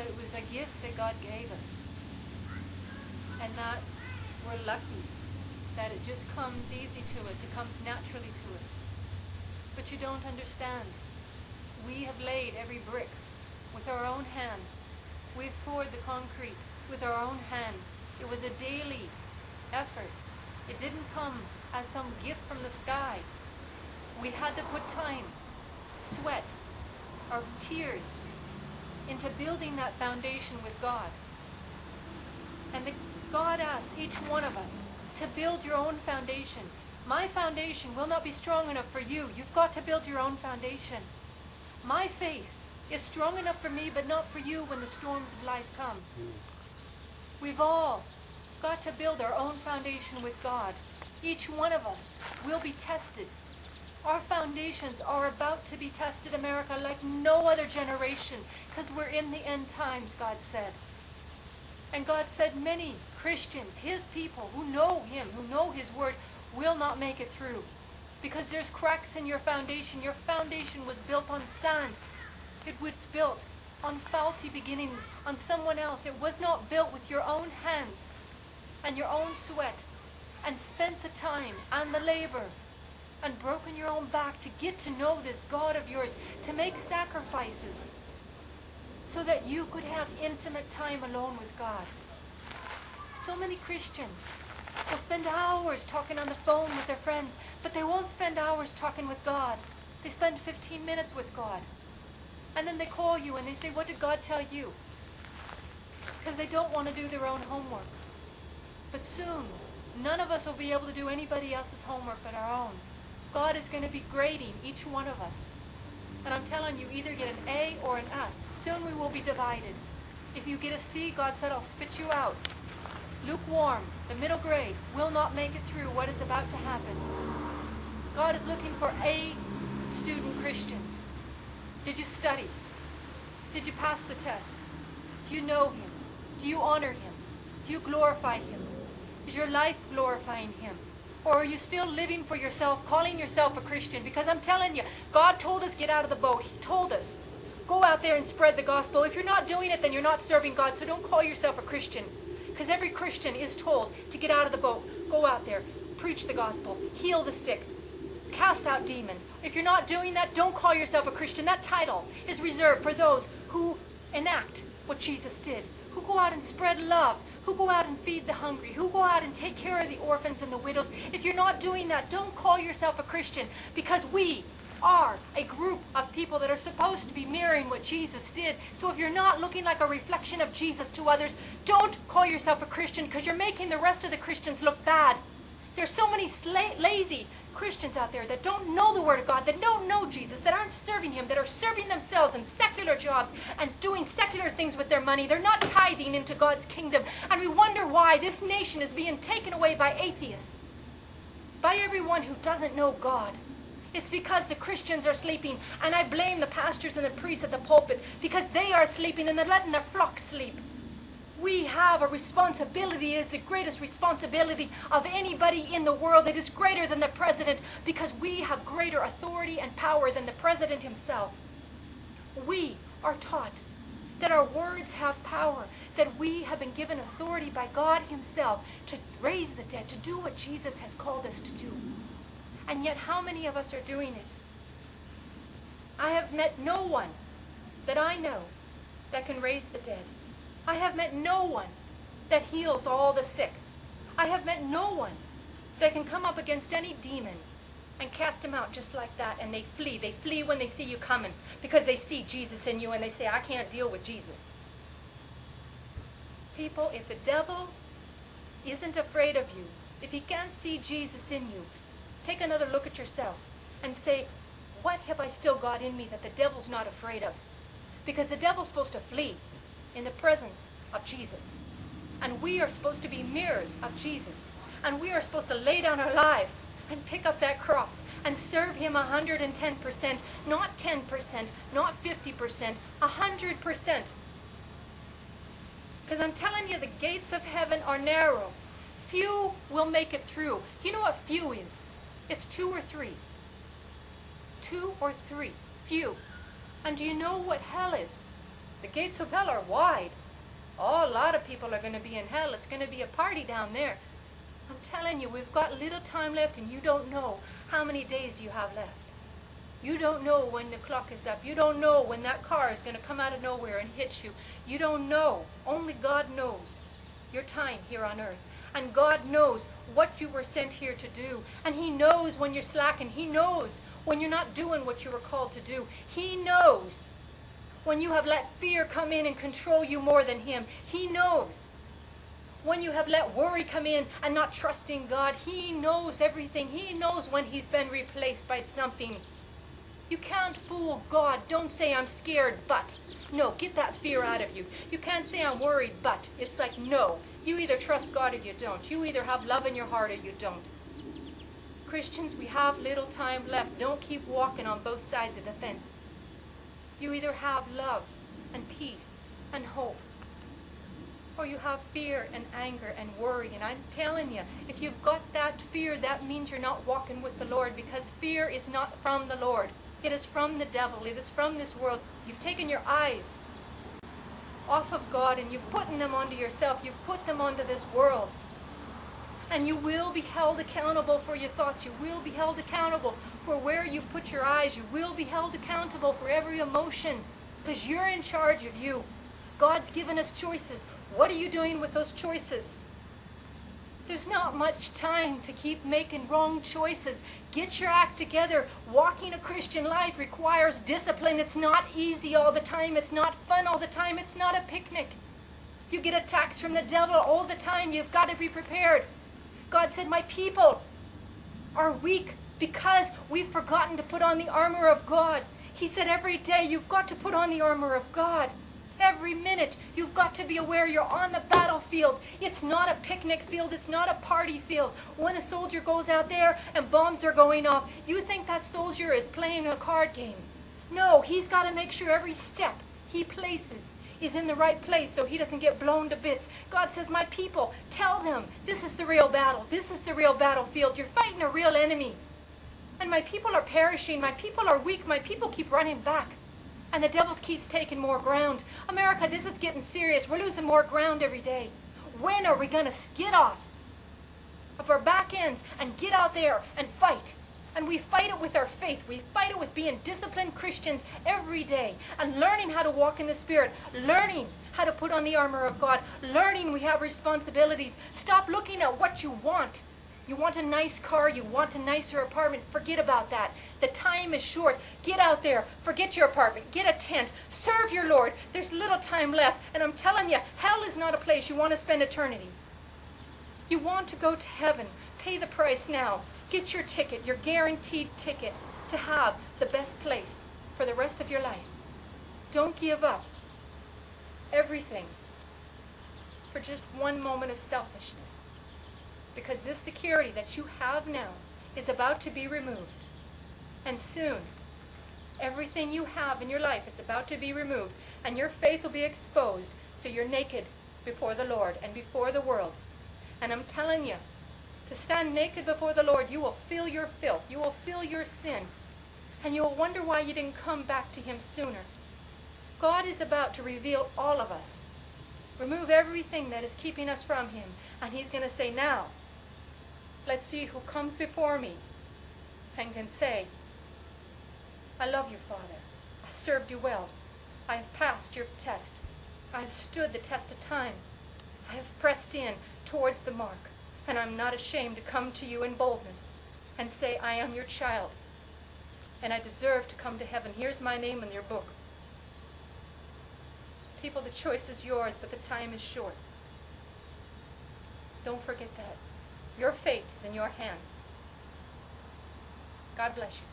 that it was a gift that God gave us. And that we're lucky that it just comes easy to us. It comes naturally to us. But you don't understand. We have laid every brick with our own hands. We've poured the concrete with our own hands. It was a daily effort. It didn't come as some gift from the sky. We had to put time, sweat, our tears into building that foundation with God. And God asks each one of us to build your own foundation. My foundation will not be strong enough for you. You've got to build your own foundation. My faith is strong enough for me, but not for you when the storms of life come. We've all got to build our own foundation with God. Each one of us will be tested. Our foundations are about to be tested, America, like no other generation, because we're in the end times, God said. And God said many Christians, His people who know Him, who know His Word, will not make it through. Because there's cracks in your foundation. Your foundation was built on sand. It was built on faulty beginnings, on someone else. It was not built with your own hands and your own sweat, and spent the time and the labor and broken your own back to get to know this God of yours, to make sacrifices so that you could have intimate time alone with God. So many Christians will spend hours talking on the phone with their friends, but they won't spend hours talking with God. They spend 15 minutes with God. And then they call you and they say, what did God tell you? Because they don't want to do their own homework. But soon, none of us will be able to do anybody else's homework but our own. God is going to be grading each one of us. And I'm telling you, either get an A or an F. Soon we will be divided. If you get a C, God said, I'll spit you out. Lukewarm, the middle grade, will not make it through what is about to happen. God is looking for A student Christians. Did you study? Did you pass the test? Do you know Him? Do you honor Him? Do you glorify Him? Is your life glorifying Him? Or are you still living for yourself, calling yourself a Christian? Because I'm telling you, God told us get out of the boat. He told us, go out there and spread the gospel. If you're not doing it, then you're not serving God. So don't call yourself a Christian. Because every Christian is told to get out of the boat. Go out there, preach the gospel, heal the sick, cast out demons. If you're not doing that, don't call yourself a Christian. That title is reserved for those who enact what Jesus did, who go out and spread love, who go out and feed the hungry, who go out and take care of the orphans and the widows. If you're not doing that, don't call yourself a Christian, because we are a group of people that are supposed to be mirroring what Jesus did. So if you're not looking like a reflection of Jesus to others, don't call yourself a Christian, because you're making the rest of the Christians look bad. There's so many lazy Christians out there that don't know the Word of God, that don't know Jesus, that aren't serving Him, that are serving themselves in secular jobs and doing secular things with their money. They're not tithing into God's kingdom. And we wonder why this nation is being taken away by atheists, by everyone who doesn't know God. It's because the Christians are sleeping, and I blame the pastors and the priests at the pulpit, because they are sleeping and they're letting their flock sleep. We have a responsibility. It is the greatest responsibility of anybody in the world. It is greater than the president, because we have greater authority and power than the president himself. We are taught that our words have power, that we have been given authority by God Himself to raise the dead, to do what Jesus has called us to do. And yet how many of us are doing it? I have met no one that I know that can raise the dead. I have met no one that heals all the sick. I have met no one that can come up against any demon and cast him out just like that, and they flee. They flee when they see you coming, because they see Jesus in you and they say, I can't deal with Jesus. People, if the devil isn't afraid of you, if he can't see Jesus in you, take another look at yourself and say, what have I still got in me that the devil's not afraid of? Because the devil's supposed to flee in the presence of Jesus. And we are supposed to be mirrors of Jesus. And we are supposed to lay down our lives and pick up that cross and serve Him 110%, not 10%, not 50%, 100%. Because I'm telling you, the gates of heaven are narrow. Few will make it through. You know what few is? It's 2 or 3. 2 or 3. Few. And do you know what hell is? The gates of hell are wide. Oh, a lot of people are going to be in hell. It's going to be a party down there. I'm telling you, we've got little time left, and you don't know how many days you have left. You don't know when the clock is up. You don't know when that car is going to come out of nowhere and hit you. You don't know. Only God knows your time here on earth. And God knows what you were sent here to do. And He knows when you're slacking. He knows when you're not doing what you were called to do. He knows when you have let fear come in and control you more than Him. He knows when you have let worry come in and not trusting God. He knows everything. He knows when He's been replaced by something. You can't fool God. Don't say, I'm scared, but. No, get that fear out of you. You can't say, I'm worried, but. It's like, no. You either trust God or you don't. You either have love in your heart or you don't. Christians, we have little time left. Don't keep walking on both sides of the fence. You either have love and peace and hope, or you have fear and anger and worry. And I'm telling you, if you've got that fear, that means you're not walking with the Lord, because fear is not from the Lord. It is from the devil. It is from this world. You've taken your eyes off of God and you've put them onto yourself. You've put them onto this world. And you will be held accountable for your thoughts. You will be held accountable for where you put your eyes. You will be held accountable for every emotion, because you're in charge of you. God's given us choices. What are you doing with those choices? There's not much time to keep making wrong choices. Get your act together. Walking a Christian life requires discipline. It's not easy all the time. It's not fun all the time. It's not a picnic. You get attacks from the devil all the time. You've got to be prepared. God said, my people are weak because we've forgotten to put on the armor of God. He said every day you've got to put on the armor of God. Every minute you've got to be aware you're on the battlefield. It's not a picnic field. It's not a party field. When a soldier goes out there and bombs are going off, you think that soldier is playing a card game. No, he's got to make sure every step he places is in the right place so he doesn't get blown to bits. God says, my people, tell them this is the real battle. This is the real battlefield. You're fighting a real enemy. And my people are perishing. My people are weak. My people keep running back. And the devil keeps taking more ground. America, this is getting serious. We're losing more ground every day. When are we going to get off of our back ends and get out there and fight? And we fight it with our faith. We fight it with being disciplined Christians every day and learning how to walk in the Spirit, learning how to put on the armor of God, learning we have responsibilities. Stop looking at what you want. You want a nice car, you want a nicer apartment. Forget about that. The time is short. Get out there. Forget your apartment. Get a tent. Serve your Lord. There's little time left. And I'm telling you, hell is not a place you want to spend eternity. You want to go to heaven. Pay the price now. Get your ticket, your guaranteed ticket to have the best place for the rest of your life. Don't give up everything for just one moment of selfishness. Because this security that you have now is about to be removed. And soon, everything you have in your life is about to be removed. And your faith will be exposed. So you're naked before the Lord and before the world. And I'm telling you, to stand naked before the Lord, you will feel your filth. You will feel your sin. And you will wonder why you didn't come back to Him sooner. God is about to reveal all of us. Remove everything that is keeping us from Him. And He's going to say, now, let's see who comes before me and can say, I love you, Father. I served you well. I have passed your test. I have stood the test of time. I have pressed in towards the mark. And I'm not ashamed to come to you in boldness and say, I am your child. And I deserve to come to heaven. Here's my name in your book. People, the choice is yours, but the time is short. Don't forget that. Your fate is in your hands. God bless you.